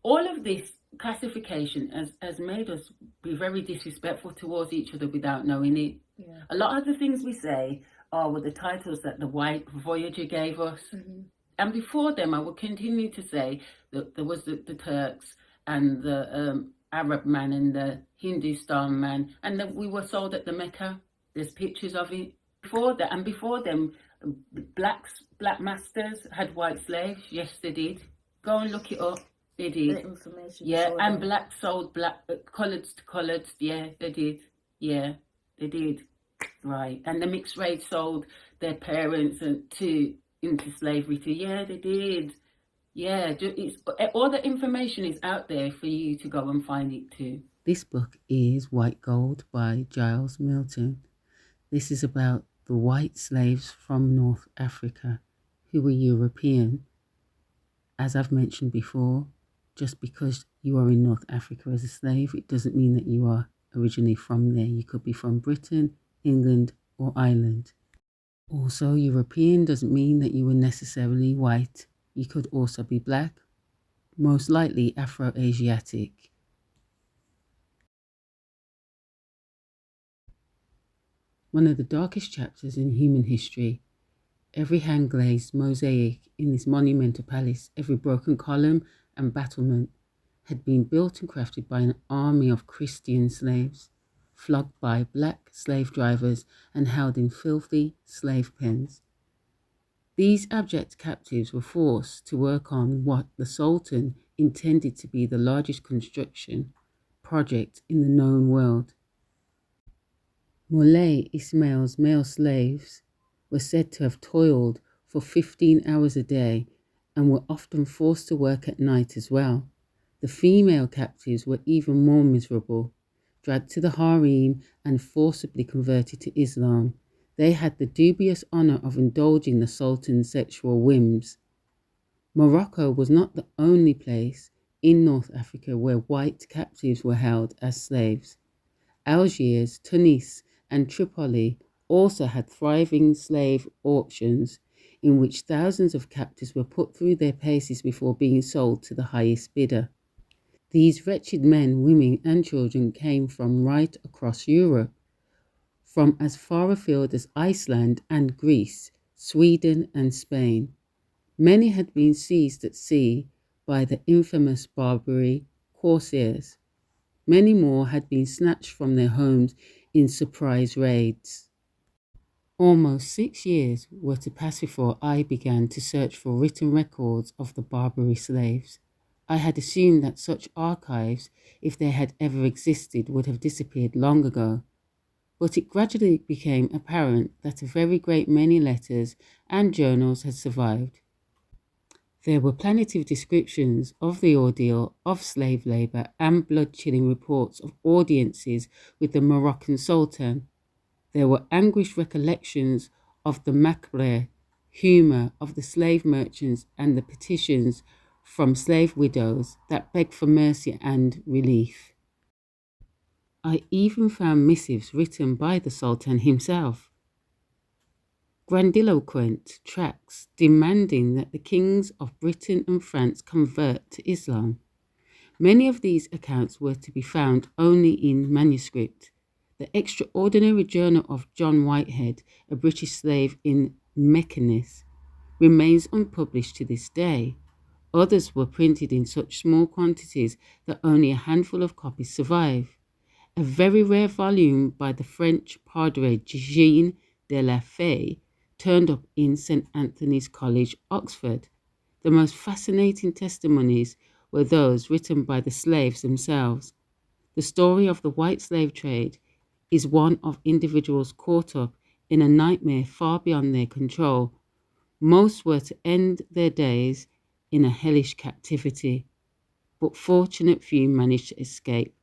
All of this classification has made us be very disrespectful towards each other without knowing it. Yeah. A lot of the things we say are with the titles that the white Voyager gave us. And before them, I would continue to say that there was the Turks and the Arab man and the Hindustan man, and that we were sold at the Mecca. There's pictures of it. Before them, black masters had white slaves. Yes, they did. Go and look it up. They did. The information. Yeah, and black sold black, coloureds to coloureds. Yeah, they did. Yeah, they did. Right, and the mixed race sold their parents into slavery too. Yeah, they did. Yeah, it's all the information is out there for you to go and find it too. This book is White Gold by Giles Milton. This is about the white slaves from North Africa who were European. As I've mentioned before, just because you are in North Africa as a slave, it doesn't mean that you are originally from there. You could be from Britain, England, or Ireland. Also, European doesn't mean that you were necessarily white. You could also be black, most likely Afro Asiatic. One of the darkest chapters in human history. Every hand-glazed mosaic in this monumental palace, every broken column and battlement had been built and crafted by an army of Christian slaves, flogged by black slave drivers and held in filthy slave pens. These abject captives were forced to work on what the Sultan intended to be the largest construction project in the known world. Moulay Ismail's male slaves were said to have toiled for 15 hours a day and were often forced to work at night as well. The female captives were even more miserable. Dragged to the harem and forcibly converted to Islam, they had the dubious honor of indulging the Sultan's sexual whims. Morocco was not the only place in North Africa where white captives were held as slaves. Algiers, Tunis, and Tripoli also had thriving slave auctions in which thousands of captives were put through their paces before being sold to the highest bidder. These wretched men, women, and children came from right across Europe, from as far afield as Iceland and Greece, Sweden and Spain. Many had been seized at sea by the infamous Barbary corsairs. Many more had been snatched from their homes in surprise raids. Almost 6 years were to pass before I began to search for written records of the Barbary slaves. I had assumed that such archives, if they had ever existed, would have disappeared long ago. But it gradually became apparent that a very great many letters and journals had survived. There were plenty of descriptions of the ordeal of slave labour and blood-chilling reports of audiences with the Moroccan Sultan. There were anguished recollections of the macabre humour of the slave merchants and the petitions from slave widows that begged for mercy and relief. I even found missives written by the Sultan himself, grandiloquent tracts demanding that the kings of Britain and France convert to Islam. Many of these accounts were to be found only in manuscript. The extraordinary journal of John Whitehead, a British slave in Meknes, remains unpublished to this day. Others were printed in such small quantities that only a handful of copies survive. A very rare volume by the French Padre Jean de la Fay turned up in St. Anthony's College, Oxford. The most fascinating testimonies were those written by the slaves themselves. The story of the white slave trade is one of individuals caught up in a nightmare far beyond their control. Most were to end their days in a hellish captivity, but fortunate few managed to escape.